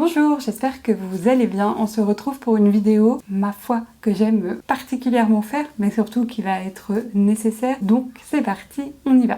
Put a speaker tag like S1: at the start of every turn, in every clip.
S1: Bonjour, j'espère que vous allez bien. On se retrouve pour une vidéo, ma foi, que j'aime particulièrement faire, mais surtout qui va être nécessaire. Donc c'est parti, on y va.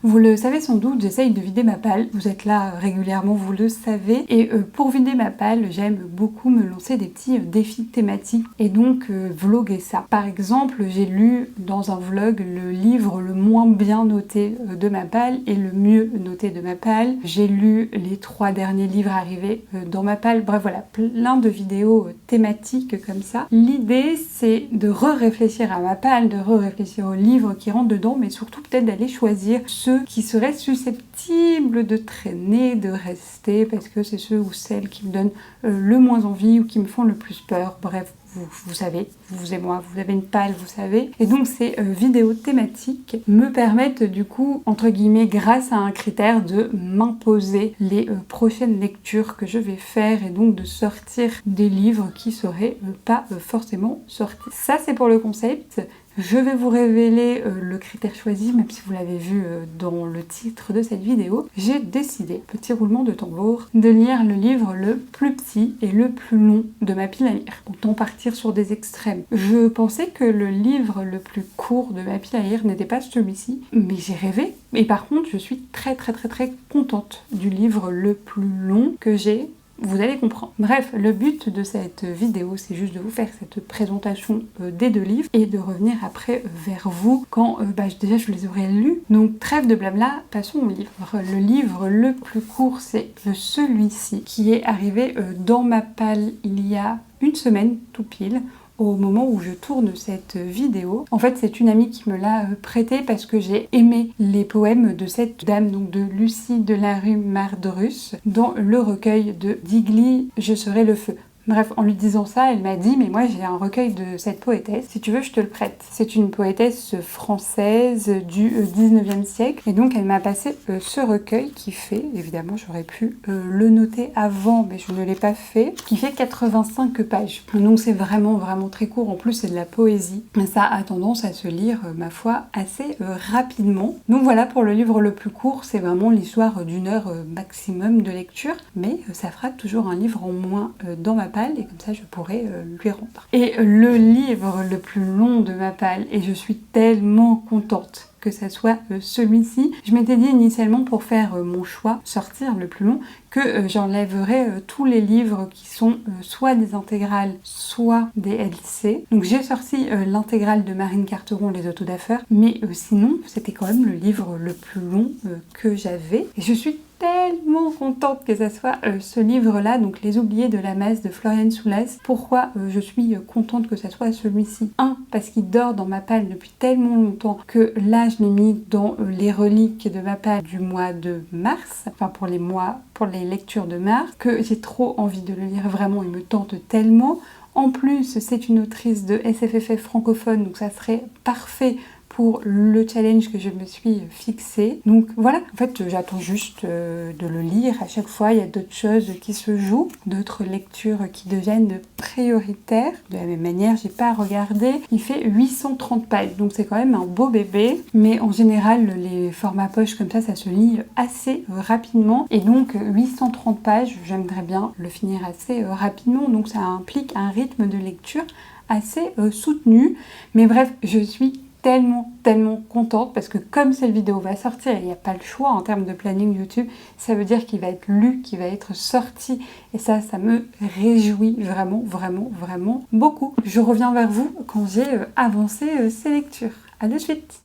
S1: Vous le savez sans doute, j'essaye de vider ma palle. Vous êtes là régulièrement, vous le savez. Et pour vider ma palle, j'aime beaucoup me lancer des petits défis thématiques et donc vlogger ça. Par exemple, j'ai lu dans un vlog le livre le moins bien noté de ma palle et le mieux noté de ma palle. J'ai lu les 3 derniers livres arrivés dans ma palle. Bref, voilà, plein de vidéos thématiques comme ça. L'idée, c'est de réfléchir à ma palle, de réfléchir aux livres qui rentrent dedans, mais surtout peut-être d'aller choisir ceux qui seraient susceptibles de traîner, de rester, parce que c'est ceux ou celles qui me donnent le moins envie ou qui me font le plus peur. Bref, vous savez, vous et moi, vous avez une palle, vous savez. Et donc ces vidéos thématiques me permettent du coup, entre guillemets, grâce à un critère, de m'imposer les prochaines lectures que je vais faire et donc de sortir des livres qui seraient pas forcément sortis. Ça, c'est pour le concept. Je vais vous révéler le critère choisi, même si vous l'avez vu dans le titre de cette vidéo. J'ai décidé, petit roulement de tambour, de lire le livre le plus petit et le plus long de ma pile à lire. Autant partir sur des extrêmes. Je pensais que le livre le plus court de ma pile à lire n'était pas celui-ci, mais j'ai rêvé. Et par contre, je suis très contente du livre le plus long que j'ai. Vous allez comprendre. Bref, le but de cette vidéo, c'est juste de vous faire cette présentation des 2 livres et de revenir après vers vous quand déjà je les aurai lus. Donc trêve de blabla, passons au livre. Le livre le plus court, c'est celui-ci qui est arrivé dans ma palle il y a une semaine tout pile. Au moment où je tourne cette vidéo. En fait, c'est une amie qui me l'a prêté parce que j'ai aimé les poèmes de cette dame, donc de Lucie de la rue Mardrus, dans le recueil de Digli, Je serai le feu. Bref, en lui disant ça, elle m'a dit « Mais moi, j'ai un recueil de cette poétesse. Si tu veux, je te le prête. » C'est une poétesse française du 19e siècle. Et donc, elle m'a passé ce recueil qui fait, évidemment, j'aurais pu le noter avant, mais je ne l'ai pas fait, qui fait 85 pages. Donc, c'est vraiment très court. En plus, c'est de la poésie. Ça a tendance à se lire, ma foi, assez rapidement. Donc, voilà, pour le livre le plus court, c'est vraiment l'histoire d'1 heure maximum de lecture. Mais ça fera toujours un livre en moins dans ma palle. Et comme ça je pourrais lui rendre. Et le livre le plus long de ma palle, et je suis tellement contente que ça soit celui-ci. Je m'étais dit initialement pour faire mon choix, sortir le plus long, que j'enlèverais tous les livres qui sont soit des intégrales, soit des LC. Donc j'ai sorti l'intégrale de Marine Carteron, Les Autodafeurs, mais sinon c'était quand même le livre le plus long que j'avais. Et je suis tellement contente que ça soit ce livre-là, donc Les Oubliés de la Masse de Floriane Soulas. Pourquoi je suis contente que ça soit celui-ci? Parce qu'il dort dans ma palle depuis tellement longtemps que là je l'ai mis dans les reliques de ma palle du mois de mars, enfin pour les lectures de mars, que j'ai trop envie de le lire, vraiment, il me tente tellement. En plus, c'est une autrice de SFFF francophone, donc ça serait parfait pour le challenge que je me suis fixé. Donc voilà, en fait j'attends juste de le lire. À chaque fois il y a d'autres choses qui se jouent, d'autres lectures qui deviennent prioritaires. De la même manière, j'ai pas regardé, il fait 830 pages, donc c'est quand même un beau bébé, mais en général les formats poche comme ça se lit assez rapidement, et donc 830 pages, j'aimerais bien le finir assez rapidement, donc ça implique un rythme de lecture assez soutenu. Mais bref, je suis tellement contente parce que comme cette vidéo va sortir, il n'y a pas le choix en termes de planning YouTube, ça veut dire qu'il va être lu, qu'il va être sorti, et ça me réjouit vraiment beaucoup. Je reviens vers vous quand j'ai avancé ces lectures. À de suite.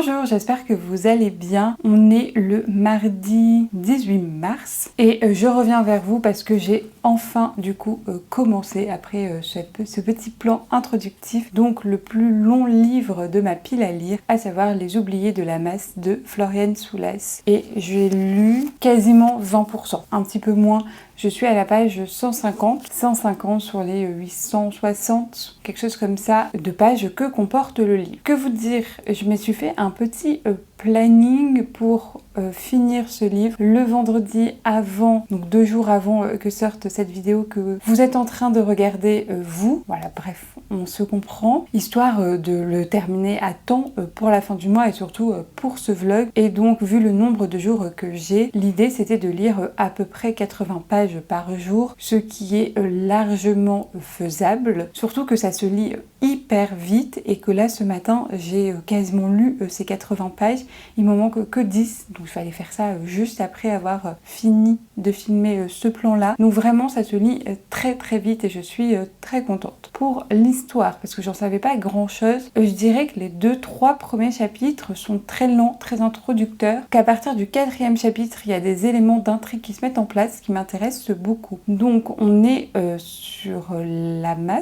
S1: Bonjour, j'espère que vous allez bien. On est le mardi 18 mars et je reviens vers vous parce que j'ai enfin du coup commencé après ce petit plan introductif, donc le plus long livre de ma pile à lire, à savoir Les Oubliés de la Masse de Florian Soulas. Et j'ai lu quasiment 20%, un petit peu moins. Je suis à la page 150 sur les 860, quelque chose comme ça, de pages que comporte le livre. Que vous dire, je me suis fait un petit planning pour finir ce livre le vendredi avant, donc 2 jours avant que sorte cette vidéo que vous êtes en train de regarder vous. Voilà, bref, on se comprend. Histoire de le terminer à temps pour la fin du mois et surtout pour ce vlog. Et donc, vu le nombre de jours que j'ai, l'idée c'était de lire à peu près 80 pages par jour, ce qui est largement faisable. Surtout que ça se lit hyper vite et que là, ce matin, j'ai quasiment lu ces 80 pages. Il me manque que 10, donc il fallait faire ça juste après avoir fini de filmer ce plan-là. Donc vraiment, ça se lit très très vite et je suis très contente. Pour l'histoire, parce que j'en savais pas grand-chose, je dirais que les 2-3 premiers chapitres sont très lents, très introducteurs, qu'à partir du 4e chapitre, il y a des éléments d'intrigue qui se mettent en place qui m'intéressent beaucoup. Donc on est sur lama,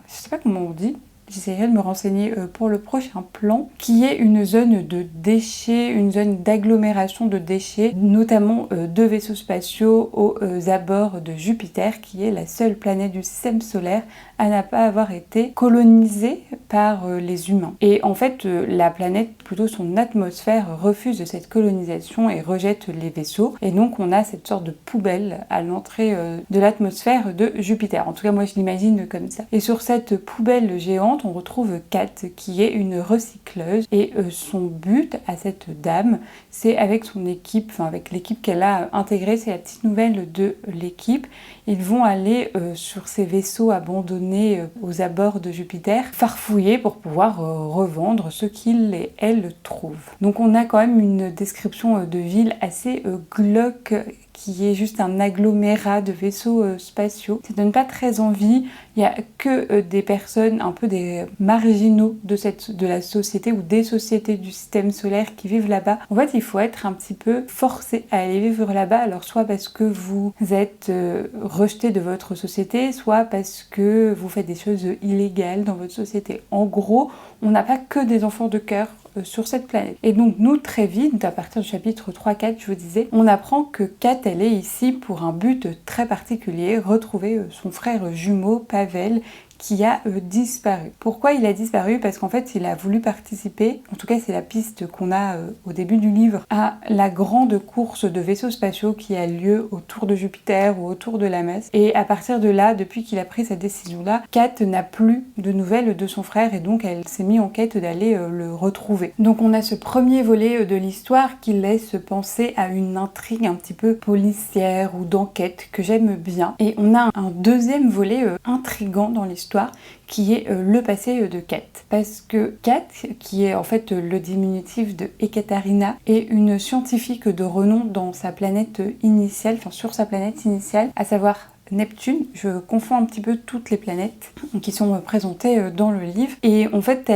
S1: je sais pas comment on dit. J'essaierai de me renseigner pour le prochain plan, qui est une zone de déchets, une zone d'agglomération de déchets, notamment de vaisseaux spatiaux aux abords de Jupiter, qui est la seule planète du système solaire à ne pas avoir été colonisée par les humains. Et en fait, la planète, plutôt son atmosphère, refuse cette colonisation et rejette les vaisseaux. Et donc, on a cette sorte de poubelle à l'entrée de l'atmosphère de Jupiter. En tout cas, moi, je l'imagine comme ça. Et sur cette poubelle géante, on retrouve Kat, qui est une recycleuse. Et son but à cette dame, c'est avec son équipe, enfin avec l'équipe qu'elle a intégrée, c'est la petite nouvelle de l'équipe. Ils vont aller sur ces vaisseaux abandonnés aux abords de Jupiter, farfouiller pour pouvoir revendre ce qu'ils et elles trouvent. Donc on a quand même une description de ville assez glauque, qui est juste un agglomérat de vaisseaux spatiaux. Ça donne pas très envie. Il n'y a que des personnes, un peu des marginaux de la société ou des sociétés du système solaire qui vivent là-bas. En fait, il faut être un petit peu forcé à aller vivre là-bas, alors soit parce que vous êtes rejeté de votre société, soit parce que vous faites des choses illégales dans votre société. En gros, on n'a pas que des enfants de cœur sur cette planète. Et donc nous, très vite, à partir du chapitre 3-4, je vous disais, on apprend que Kat, elle est ici pour un but très particulier, retrouver son frère jumeau, Pavel, qui a disparu. Pourquoi il a disparu? Parce qu'en fait, il a voulu participer, en tout cas c'est la piste qu'on a au début du livre, à la grande course de vaisseaux spatiaux qui a lieu autour de Jupiter ou autour de la Masse. Et à partir de là, depuis qu'il a pris cette décision-là, Kat n'a plus de nouvelles de son frère et donc elle s'est mise en quête d'aller le retrouver. Donc on a ce premier volet de l'histoire qui laisse penser à une intrigue un petit peu policière ou d'enquête que j'aime bien. Et on a un deuxième volet intrigant dans l'histoire qui est le passé de Kat. Parce que Kat, qui est en fait le diminutif de Ekaterina, est une scientifique de renom dans sa planète initiale, enfin sur sa planète initiale, à savoir Neptune. Je confonds un petit peu toutes les planètes qui sont présentées dans le livre. Et en fait,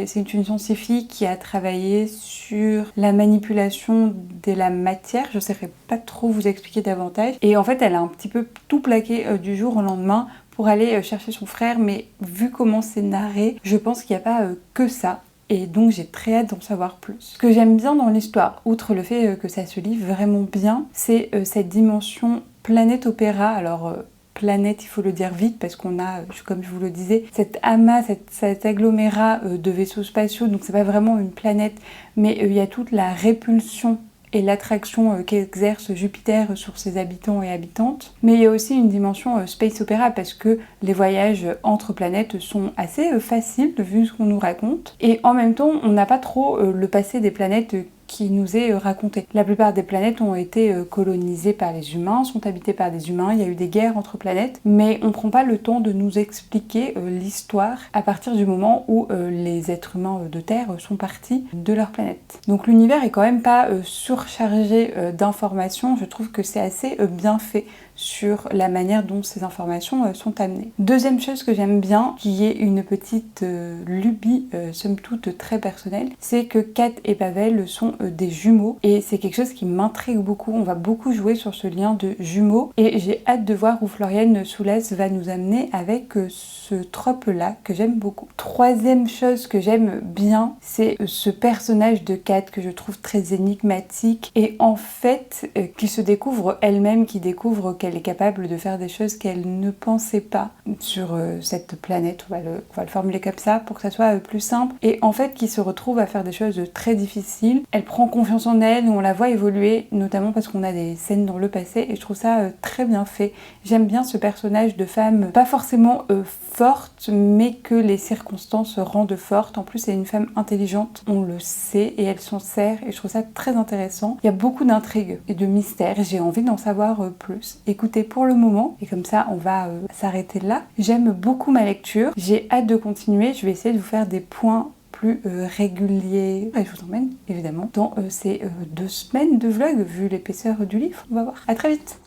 S1: c'est une scientifique qui a travaillé sur la manipulation de la matière. Je ne saurais pas trop vous expliquer davantage. Et en fait, elle a un petit peu tout plaqué du jour au lendemain pour aller chercher son frère. Mais vu comment c'est narré, je pense qu'il n'y a pas que ça. Et donc j'ai très hâte d'en savoir plus. Ce que j'aime bien dans l'histoire, outre le fait que ça se lit vraiment bien, c'est cette dimension planète opéra. Alors planète, il faut le dire vite parce qu'on a, comme je vous le disais, cet amas, cet agglomérat de vaisseaux spatiaux. Donc c'est pas vraiment une planète, mais il y a toute la répulsion et l'attraction qu'exerce Jupiter sur ses habitants et habitantes. Mais il y a aussi une dimension space opéra parce que les voyages entre planètes sont assez faciles vu ce qu'on nous raconte. Et en même temps, on n'a pas trop le passé des planètes qui nous est racontée. La plupart des planètes ont été colonisées par les humains, sont habitées par des humains, il y a eu des guerres entre planètes, mais on ne prend pas le temps de nous expliquer l'histoire à partir du moment où les êtres humains de Terre sont partis de leur planète. Donc l'univers est quand même pas surchargé d'informations, je trouve que c'est assez bien fait sur la manière dont ces informations sont amenées. Deuxième chose que j'aime bien, qui est une petite lubie somme toute très personnelle, c'est que Kat et Pavel sont des jumeaux et c'est quelque chose qui m'intrigue beaucoup. On va beaucoup jouer sur ce lien de jumeaux et j'ai hâte de voir où Florian Soulas va nous amener avec ce trope-là que j'aime beaucoup. Troisième chose que j'aime bien, c'est ce personnage de Kat que je trouve très énigmatique et en fait qui se découvre elle-même, qui découvre qu'elle est capable de faire des choses qu'elle ne pensait pas sur cette planète, on va le formuler comme ça pour que ça soit plus simple, et en fait qui se retrouve à faire des choses très difficiles. Elle prend confiance en elle, on la voit évoluer, notamment parce qu'on a des scènes dans le passé, et je trouve ça très bien fait. J'aime bien ce personnage de femme, pas forcément forte, mais que les circonstances rendent forte. En plus, c'est une femme intelligente, on le sait, et elle s'en sert, et je trouve ça très intéressant. Il y a beaucoup d'intrigues et de mystères, j'ai envie d'en savoir plus. Écoutez pour le moment, et comme ça, on va s'arrêter là. J'aime beaucoup ma lecture, j'ai hâte de continuer, je vais essayer de vous faire des points plus réguliers. Et je vous emmène évidemment dans ces 2 semaines de vlog, vu l'épaisseur du livre. On va voir. À très vite.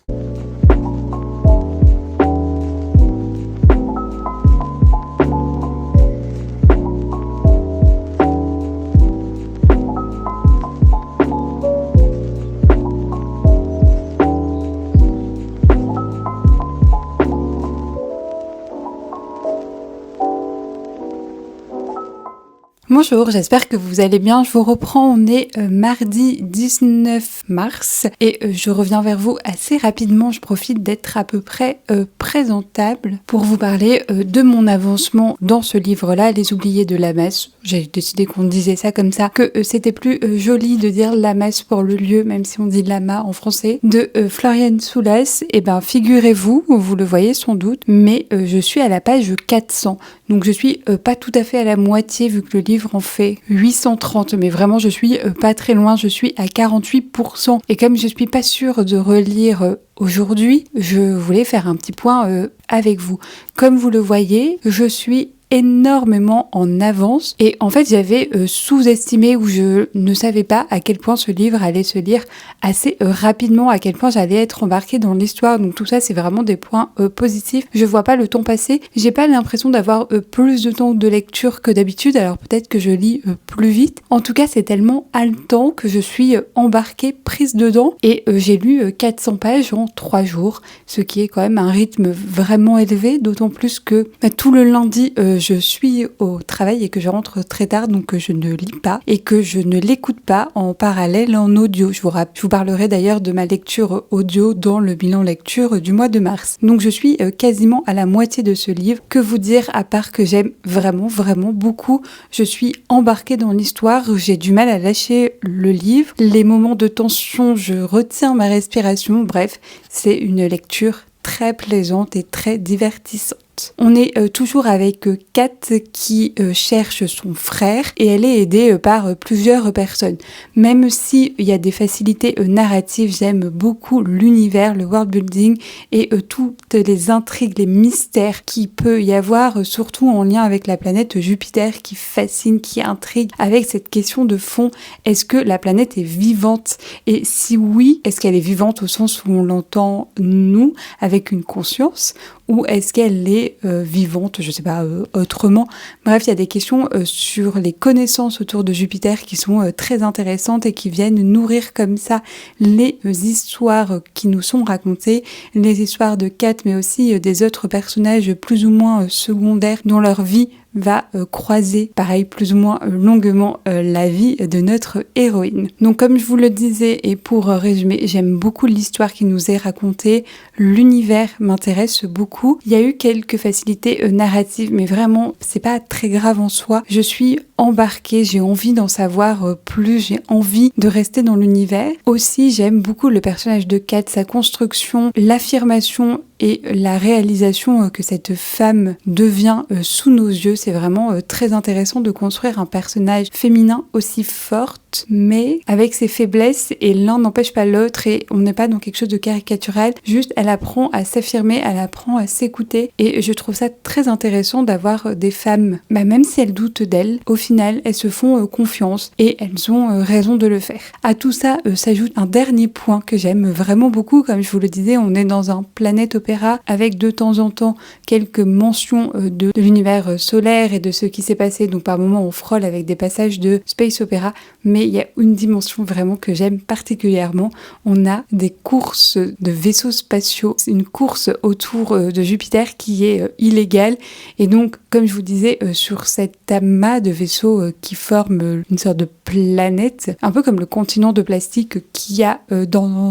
S1: Bonjour, j'espère que vous allez bien. Je vous reprends, on est mardi 19 mars et je reviens vers vous assez rapidement. Je profite d'être à peu près présentable pour vous parler de mon avancement dans ce livre-là, Les Oubliés de Lammas. J'ai décidé qu'on disait ça comme ça, que c'était plus joli de dire Lammas pour le lieu, même si on dit Lama en français, de Florian Soulas. Et ben figurez-vous, vous le voyez sans doute, mais je suis à la page 400. Donc je suis pas tout à fait à la moitié vu que le livre en fait 830, mais vraiment je suis pas très loin, je suis à 48%. Et comme je suis pas sûre de relire aujourd'hui, je voulais faire un petit point avec vous. Comme vous le voyez, je suis énormément en avance et en fait j'avais sous-estimé ou je ne savais pas à quel point ce livre allait se lire assez rapidement, à quel point j'allais être embarquée dans l'histoire. Donc tout ça c'est vraiment des points positifs. Je vois pas le temps passer, j'ai pas l'impression d'avoir plus de temps de lecture que d'habitude, alors peut-être que je lis plus vite. En tout cas c'est tellement haletant que je suis embarquée, prise dedans et j'ai lu 400 pages en 3 jours, ce qui est quand même un rythme vraiment élevé, d'autant plus que tout le lundi je suis au travail et que je rentre très tard, donc je ne lis pas et que je ne l'écoute pas en parallèle en audio. Je vous parlerai d'ailleurs de ma lecture audio dans le bilan lecture du mois de mars. Donc je suis quasiment à la moitié de ce livre. Que vous dire à part que j'aime vraiment beaucoup. Je suis embarquée dans l'histoire, j'ai du mal à lâcher le livre. Les moments de tension, je retiens ma respiration. Bref, c'est une lecture très plaisante et très divertissante. On est toujours avec Kat qui cherche son frère et elle est aidée par plusieurs personnes. Même s'il y a des facilités narratives, j'aime beaucoup l'univers, le world building et toutes les intrigues, les mystères qu'il peut y avoir, surtout en lien avec la planète Jupiter qui fascine, qui intrigue, avec cette question de fond, est-ce que la planète est vivante? Et si oui, est-ce qu'elle est vivante au sens où on l'entend nous, avec une conscience? Ou est-ce qu'elle est vivante, je sais pas, autrement. Bref, il y a des questions sur les connaissances autour de Jupiter qui sont très intéressantes et qui viennent nourrir comme ça les histoires qui nous sont racontées, les histoires de Kat, mais aussi des autres personnages plus ou moins secondaires dont leur vie va croiser, pareil, plus ou moins longuement la vie de notre héroïne. Donc comme je vous le disais, et pour résumer, j'aime beaucoup l'histoire qui nous est racontée, l'univers m'intéresse beaucoup. Il y a eu quelques facilités narratives, mais vraiment, c'est pas très grave en soi. Je suis embarquée, j'ai envie d'en savoir plus, j'ai envie de rester dans l'univers. Aussi, j'aime beaucoup le personnage de Kat, sa construction, l'affirmation et la réalisation que cette femme devient sous nos yeux. C'est vraiment très intéressant de construire un personnage féminin aussi forte adulte, mais avec ses faiblesses, et l'un n'empêche pas l'autre, et on n'est pas dans quelque chose de caricatural, juste elle apprend à s'affirmer, elle apprend à s'écouter, et je trouve ça très intéressant d'avoir des femmes, même si elles doutent d'elles, au final elles se font confiance, et elles ont raison de le faire. À tout ça s'ajoute un dernier point que j'aime vraiment beaucoup, comme je vous le disais, on est dans un planète opéra, avec de temps en temps quelques mentions de l'univers solaire et de ce qui s'est passé, donc par moments on frôle avec des passages de space opéra, mais il y a une dimension vraiment que j'aime particulièrement. On a des courses de vaisseaux spatiaux, une course autour de Jupiter qui est illégale, et donc comme je vous disais, sur cet amas de vaisseaux qui forment une sorte de planète, un peu comme le continent de plastique qu'il y a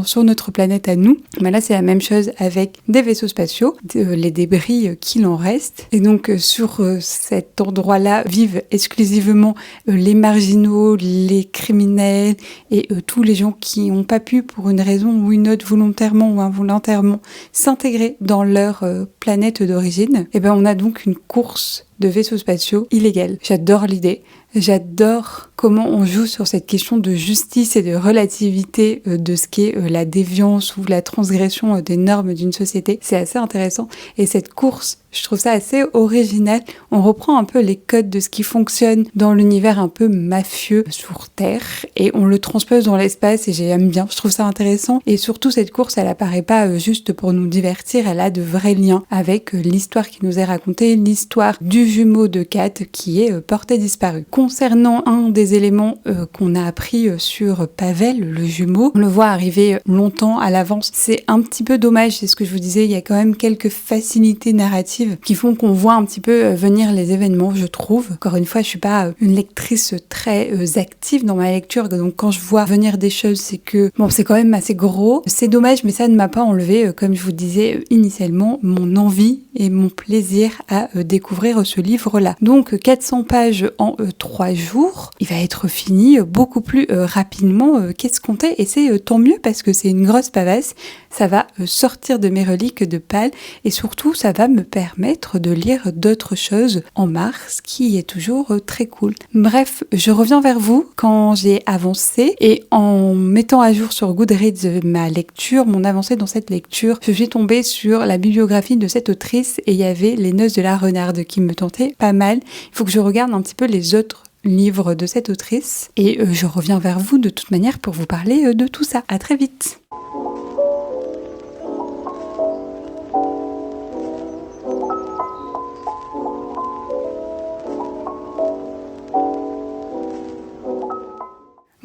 S1: sur notre planète à nous, mais là c'est la même chose avec des vaisseaux spatiaux, les débris qu'il en reste, et donc sur cet endroit-là vivent exclusivement les marginaux, les criminels et tous les gens qui n'ont pas pu, pour une raison ou une autre, volontairement ou involontairement, s'intégrer dans leur planète d'origine. Et on a donc une course de vaisseaux spatiaux illégale. J'adore l'idée. J'adore comment on joue sur cette question de justice et de relativité de ce qu'est la déviance ou la transgression des normes d'une société. C'est assez intéressant. Et cette course, je trouve ça assez original. On reprend un peu les codes de ce qui fonctionne dans l'univers un peu mafieux sur Terre et on le transpose dans l'espace et j'aime bien. Je trouve ça intéressant. Et surtout, cette course, elle apparaît pas juste pour nous divertir. Elle a de vrais liens avec l'histoire qui nous est racontée, l'histoire du jumeau de Kat qui est porté disparu. Concernant un des éléments qu'on a appris sur Pavel, le jumeau, on le voit arriver longtemps à l'avance. C'est un petit peu dommage, c'est ce que je vous disais, il y a quand même quelques facilités narratives qui font qu'on voit un petit peu venir les événements, je trouve. Encore une fois, je suis pas une lectrice très active dans ma lecture, donc quand je vois venir des choses, c'est que c'est quand même assez gros. C'est dommage, mais ça ne m'a pas enlevé, comme je vous disais initialement, mon envie et mon plaisir à découvrir ce livre-là. Donc 400 pages en 3 jours, il va être fini beaucoup plus rapidement qu'escompté, et c'est tant mieux parce que c'est une grosse pavasse. Ça va sortir de mes reliques de Pâle et surtout ça va me permettre de lire d'autres choses en mars, qui est toujours très cool. Bref, je reviens vers vous quand j'ai avancé, et en mettant à jour sur Goodreads ma lecture, mon avancée dans cette lecture, je suis tombée sur la bibliographie de cette autrice et il y avait Les Noces de la Renarde qui me tentait pas mal. Il faut que je regarde un petit peu les autres livres de cette autrice et je reviens vers vous de toute manière pour vous parler de tout ça. À très vite.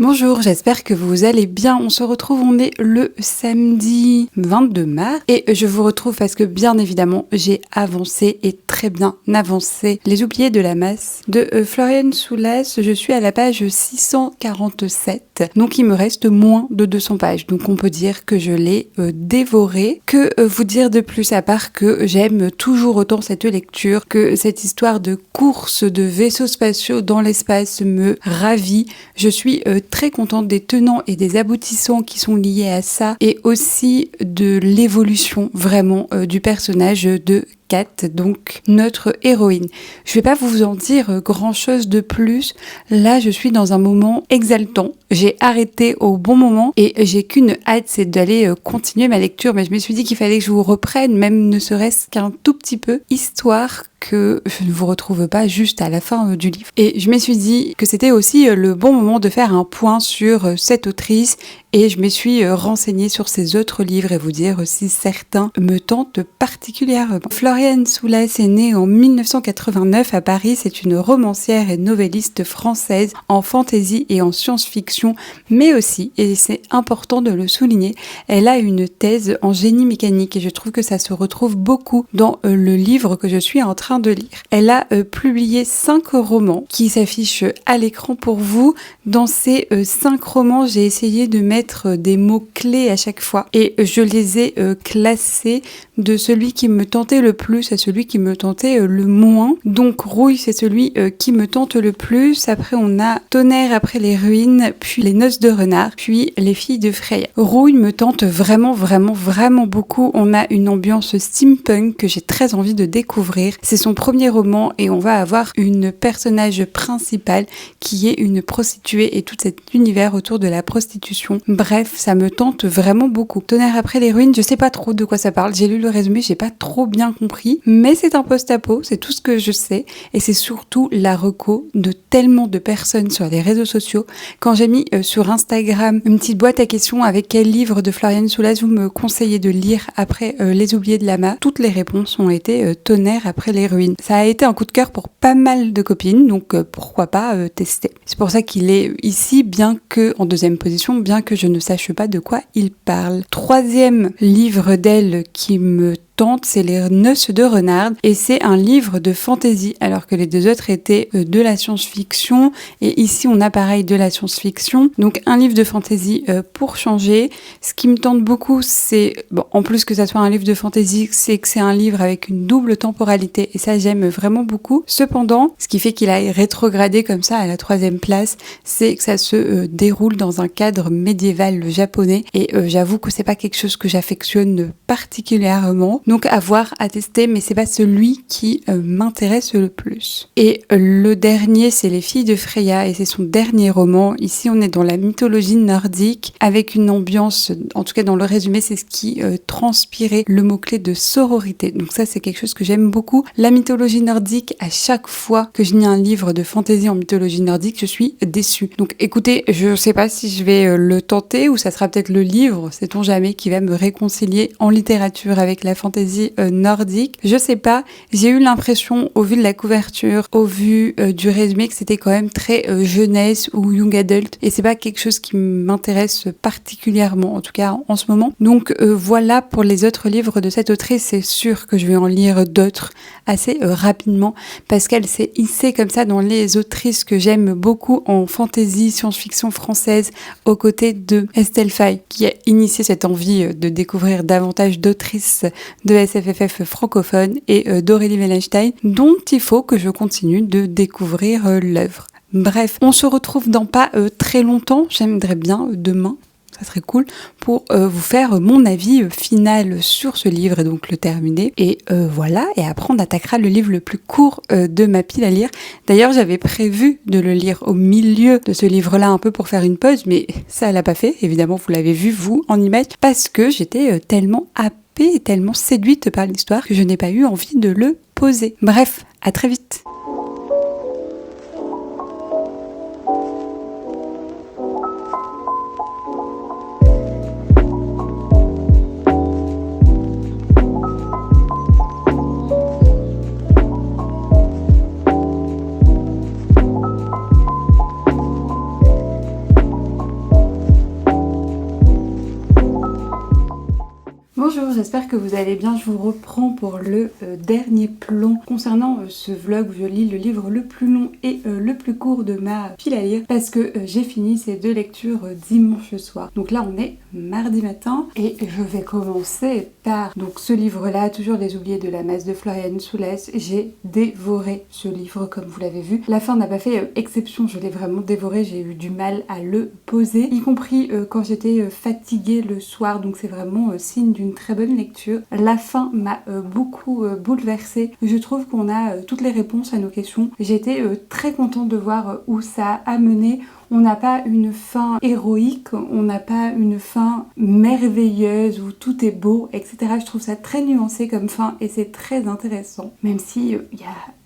S1: Bonjour, j'espère que vous allez bien. On se retrouve, on est le samedi 22 mars et je vous retrouve parce que bien évidemment j'ai avancé et très bien avancé Les Oubliés de la Masse de Florian Soulas. Je suis à la page 647, donc il me reste moins de 200 pages. Donc on peut dire que je l'ai dévoré. Que vous dire de plus à part que j'aime toujours autant cette lecture, que cette histoire de course de vaisseaux spatiaux dans l'espace me ravit. Je suis très contente des tenants et des aboutissants qui sont liés à ça et aussi de l'évolution vraiment du personnage de Kat, donc notre héroïne. Je vais pas vous en dire grand chose de plus. Là, je suis dans un moment exaltant. J'ai arrêté au bon moment et j'ai qu'une hâte, c'est d'aller continuer ma lecture. Mais je me suis dit qu'il fallait que je vous reprenne, même ne serait-ce qu'un tout petit peu, histoire que je ne vous retrouve pas juste à la fin du livre. Et je me suis dit que c'était aussi le bon moment de faire un point sur cette autrice et je me suis renseignée sur ses autres livres et vous dire si certains me tentent particulièrement. Florian Soulas est née en 1989 à Paris. C'est une romancière et novelliste française en fantasy et en science-fiction, mais aussi, et c'est important de le souligner, elle a une thèse en génie mécanique et je trouve que ça se retrouve beaucoup dans le livre que je suis en train de lire. Elle a publié 5 romans qui s'affichent à l'écran pour vous. Dans ces 5 romans, j'ai essayé de mettre des mots-clés à chaque fois et je les ai classés de celui qui me tentait le plus plus, c'est celui qui me tentait le moins. Donc Rouille, c'est celui qui me tente le plus. Après, on a Tonnerre après les ruines, puis Les Noces de Renard, puis Les Filles de Freya. Rouille me tente vraiment beaucoup. On a une ambiance steampunk que j'ai très envie de découvrir. C'est son premier roman et on va avoir une personnage principale qui est une prostituée et tout cet univers autour de la prostitution. Bref, ça me tente vraiment beaucoup. Tonnerre après les ruines, je sais pas trop de quoi ça parle. J'ai lu le résumé, j'ai pas trop bien compris, mais c'est un post-apo, c'est tout ce que je sais et c'est surtout la reco de tellement de personnes sur les réseaux sociaux. Quand j'ai mis sur Instagram une petite boîte à questions avec quel livre de Floriane Soulas vous me conseillez de lire après Les Oubliés de Lama, toutes les réponses ont été Tonnerre après les ruines. Ça a été un coup de cœur pour pas mal de copines, donc pourquoi pas tester. C'est pour ça qu'il est ici, bien que en deuxième position, bien que je ne sache pas de quoi il parle. Troisième livre d'elle qui me tente, c'est Les Noces de Renard et c'est un livre de fantasy alors que les deux autres étaient de la science-fiction et ici on a pareil de la science-fiction, donc un livre de fantasy pour changer. Ce qui me tente beaucoup, c'est en plus que ça soit un livre de fantasy, c'est que c'est un livre avec une double temporalité et ça j'aime vraiment beaucoup. Cependant, ce qui fait qu'il a rétrogradé comme ça à la troisième place, c'est que ça se déroule dans un cadre médiéval japonais et j'avoue que c'est pas quelque chose que j'affectionne particulièrement. Donc à voir, à tester, mais c'est pas celui qui m'intéresse le plus. Et le dernier, c'est Les Filles de Freya et c'est son dernier roman. Ici, on est dans la mythologie nordique avec une ambiance, en tout cas dans le résumé, c'est ce qui transpirait le mot-clé de sororité. Donc ça, c'est quelque chose que j'aime beaucoup. La mythologie nordique, à chaque fois que je lis un livre de fantasy en mythologie nordique, je suis déçue. Donc écoutez, je sais pas si je vais le tenter ou ça sera peut-être le livre, sait-on jamais, qui va me réconcilier en littérature avec la fantasy nordique. Je sais pas, j'ai eu l'impression au vu de la couverture, au vu du résumé que c'était quand même très jeunesse ou young adult et c'est pas quelque chose qui m'intéresse particulièrement en tout cas en ce moment. Donc voilà pour les autres livres de cette autrice, c'est sûr que je vais en lire d'autres assez rapidement parce qu'elle s'est hissée comme ça dans les autrices que j'aime beaucoup en fantasy, science-fiction française aux côtés de Estelle Faye qui a initié cette envie de découvrir davantage d'autrices de SFFF francophone et d'Aurélie Wellenstein dont il faut que je continue de découvrir l'œuvre. Bref, on se retrouve dans pas très longtemps, j'aimerais bien demain, ça serait cool, pour vous faire mon avis final sur ce livre et donc le terminer. Et voilà, et après on attaquera le livre le plus court de ma pile à lire. D'ailleurs, j'avais prévu de le lire au milieu de ce livre-là un peu pour faire une pause, mais ça elle l'a pas fait, évidemment vous l'avez vu vous en image, parce que j'étais tellement happée et tellement séduite par l'histoire que je n'ai pas eu envie de le poser. Bref, à très vite. Bonjour, j'espère que vous allez bien. Je vous reprends pour le dernier plan concernant ce vlog où je lis le livre le plus long et le plus court de ma pile à lire parce que j'ai fini ces deux lectures dimanche soir. Donc là on est mardi matin et je vais commencer par donc ce livre-là, toujours Les Oubliés de Lama de Floriane Soulas. J'ai dévoré ce livre comme vous l'avez vu. La fin n'a pas fait exception, je l'ai vraiment dévoré, j'ai eu du mal à le poser, y compris quand j'étais fatiguée le soir, donc c'est vraiment signe d'une très bonne lecture. La fin m'a beaucoup bouleversée. Je trouve qu'on a toutes les réponses à nos questions. J'ai été très contente de voir où ça a mené. On n'a pas une fin héroïque, on n'a pas une fin merveilleuse où tout est beau, etc. Je trouve ça très nuancé comme fin et c'est très intéressant. Même si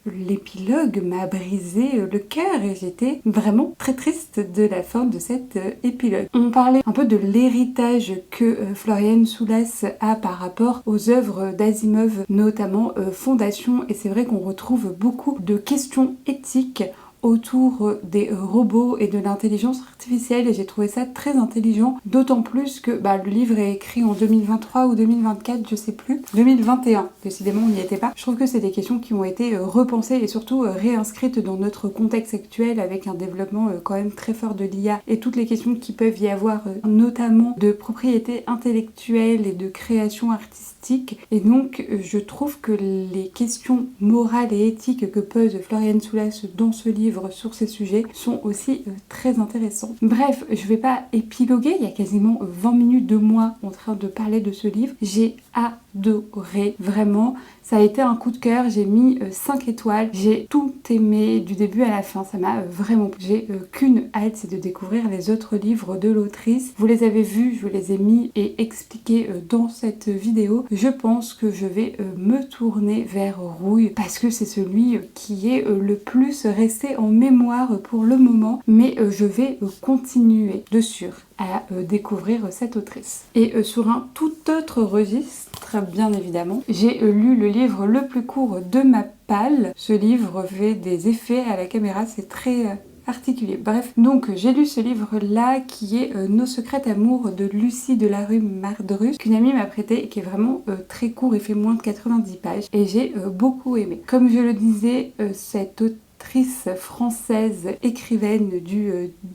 S1: l'épilogue m'a brisé le cœur et j'étais vraiment très triste de la fin de cet épilogue. On parlait un peu de l'héritage que Floriane Soulas a par rapport aux œuvres d'Asimov, notamment Fondation, et c'est vrai qu'on retrouve beaucoup de questions éthiques autour des robots et de l'intelligence artificielle et j'ai trouvé ça très intelligent, d'autant plus que le livre est écrit en 2023 ou 2024, je sais plus, 2021, décidément on n'y était pas. Je trouve que c'est des questions qui ont été repensées et surtout réinscrites dans notre contexte actuel avec un développement quand même très fort de l'IA et toutes les questions qui peuvent y avoir, notamment de propriété intellectuelle et de création artistique. Et donc je trouve que les questions morales et éthiques que pose Floriane Soulas dans ce livre sur ces sujets sont aussi très intéressantes. Bref, je vais pas épiloguer, il y a quasiment 20 minutes de moi en train de parler de ce livre. J'ai adoré, vraiment. Ça a été un coup de cœur, j'ai mis 5 étoiles, j'ai tout aimé du début à la fin, ça m'a vraiment plu. J'ai qu'une hâte, c'est de découvrir les autres livres de l'autrice. Vous les avez vus, je vous les ai mis et expliqués dans cette vidéo. Je pense que je vais me tourner vers Rouille parce que c'est celui qui est le plus resté en mémoire pour le moment, mais je vais continuer de sûr à découvrir cette autrice. Et sur un tout autre registre, bien évidemment, j'ai lu le livre le plus court de ma palle. Ce livre fait des effets à la caméra, c'est très particulier. Bref, donc j'ai lu ce livre-là qui est Nos secrets d'amour de Lucie de la rue Mardrus, qu'une amie m'a prêté et qui est vraiment très court, il fait moins de 90 pages et j'ai beaucoup aimé. Comme je le disais, cette autrice française écrivaine du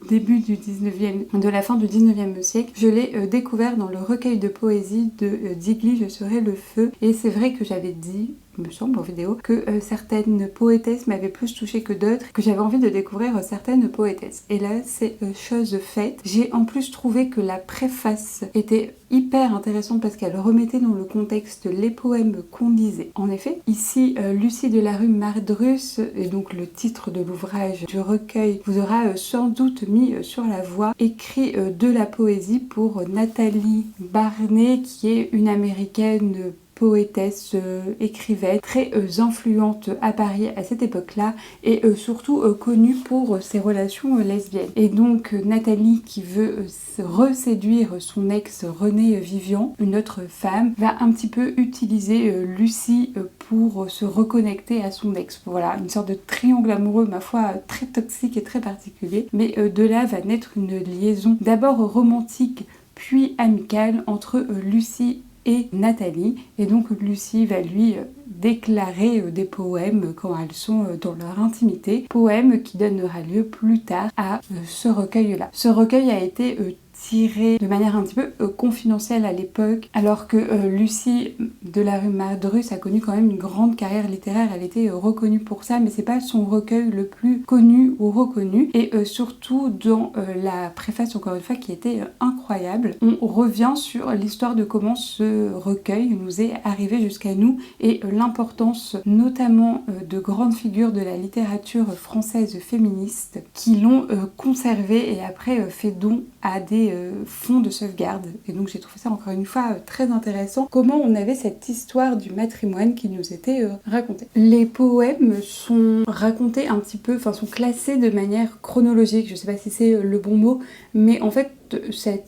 S1: début du 19e, de la fin du 19e siècle. Je l'ai découvert dans le recueil de poésie de Digli, Je serai le feu. Et c'est vrai que j'avais dit, il me semble en vidéo, que certaines poétesses m'avaient plus touchée que d'autres, que j'avais envie de découvrir certaines poétesses. Et là, c'est chose faite. J'ai en plus trouvé que la préface était hyper intéressante parce qu'elle remettait dans le contexte les poèmes qu'on lisait. En effet, ici, Lucie de la rue Mardrus, et donc le titre de l'ouvrage du recueil, vous aura sans doute mis sur la voie, écrit de la poésie pour Nathalie Barney, qui est une américaine poétesse, écrivaine, très influente à Paris à cette époque-là et surtout connue pour ses relations lesbiennes. Et donc Nathalie, qui veut reséduire son ex René Vivian, une autre femme, va un petit peu utiliser Lucie pour se reconnecter à son ex. Voilà, une sorte de triangle amoureux, ma foi, très toxique et très particulier. Mais de là va naître une liaison d'abord romantique puis amicale entre Lucie et Nathalie, et donc Lucie va lui déclarer des poèmes quand elles sont dans leur intimité, poèmes qui donnera lieu plus tard à ce recueil-là. Ce recueil a été tiré de manière un petit peu confidentielle à l'époque, alors que Lucie de la rue Mardrus a connu quand même une grande carrière littéraire, elle était reconnue pour ça, mais c'est pas son recueil le plus connu ou reconnu, et surtout dans la préface, encore une fois, qui était incroyable, on revient sur l'histoire de comment ce recueil nous est arrivé jusqu'à nous, et l'importance notamment de grandes figures de la littérature française féministe qui l'ont conservé et après fait don à des fonds de sauvegarde. Et donc j'ai trouvé ça encore une fois très intéressant, comment on avait cette histoire du matrimoine qui nous était racontée. Les poèmes sont racontés un petit peu, enfin sont classés de manière chronologique, je sais pas si c'est le bon mot, mais en fait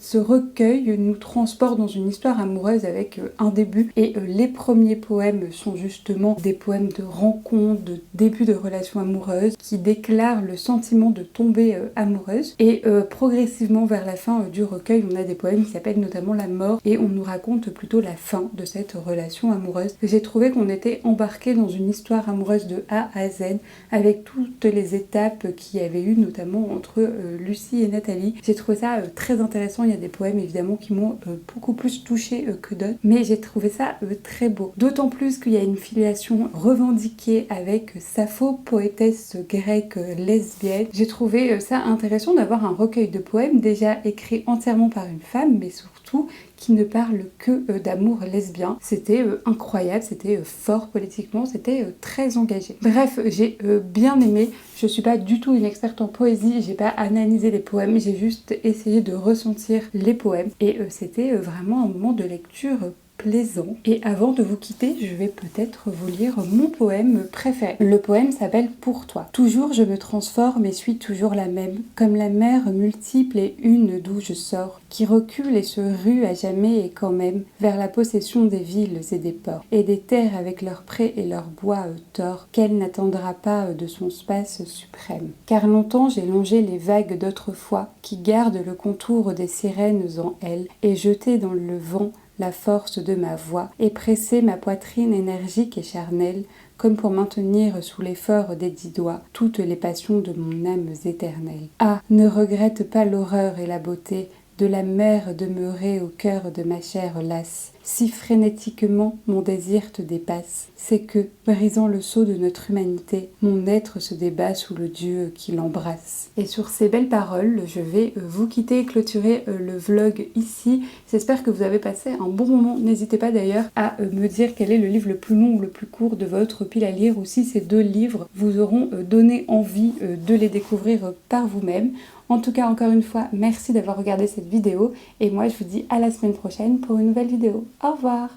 S1: ce recueil nous transporte dans une histoire amoureuse avec un début, et les premiers poèmes sont justement des poèmes de rencontre, de début de relation amoureuse qui déclarent le sentiment de tomber amoureuse, et progressivement vers la fin du recueil on a des poèmes qui s'appellent notamment La mort, et on nous raconte plutôt la fin de cette relation amoureuse. J'ai trouvé qu'on était embarqué dans une histoire amoureuse de A à Z avec toutes les étapes qu'il y avait eu notamment entre Lucie et Nathalie. J'ai trouvé ça très intéressant. Il y a des poèmes évidemment qui m'ont beaucoup plus touchée que d'autres, mais j'ai trouvé ça très beau. D'autant plus qu'il y a une filiation revendiquée avec Sappho, poétesse grecque lesbienne. J'ai trouvé ça intéressant d'avoir un recueil de poèmes déjà écrit entièrement par une femme, mais surtout qui ne parle que d'amour lesbien. C'était incroyable, c'était fort politiquement, c'était très engagé. Bref, j'ai bien aimé. Je suis pas du tout une experte en poésie, j'ai pas analysé les poèmes, j'ai juste essayé de ressentir les poèmes, et c'était vraiment un moment de lecture plaisant. Et avant de vous quitter, je vais peut-être vous lire mon poème préféré. Le poème s'appelle Pour toi. Toujours je me transforme et suis toujours la même, comme la mer multiple et une d'où je sors, qui recule et se rue à jamais et quand même vers la possession des villes et des ports, et des terres avec leurs prés et leurs bois tors, qu'elle n'attendra pas de son space suprême. Car longtemps j'ai longé les vagues d'autrefois, qui gardent le contour des sirènes en elles, et jeté dans le vent la force de ma voix, et pressé ma poitrine énergique et charnelle, comme pour maintenir sous l'effort des 10 doigts toutes les passions de mon âme éternelle. Ah, ne regrette pas l'horreur et la beauté de la mer demeurée au cœur de ma chair lasse. Si frénétiquement mon désir te dépasse, c'est que, brisant le sceau de notre humanité, mon être se débat sous le Dieu qui l'embrasse. Et sur ces belles paroles, je vais vous quitter et clôturer le vlog ici. J'espère que vous avez passé un bon moment. N'hésitez pas d'ailleurs à me dire quel est le livre le plus long ou le plus court de votre pile à lire, ou si ces deux livres vous auront donné envie de les découvrir par vous-même. En tout cas, encore une fois, merci d'avoir regardé cette vidéo et moi je vous dis à la semaine prochaine pour une nouvelle vidéo. Au revoir!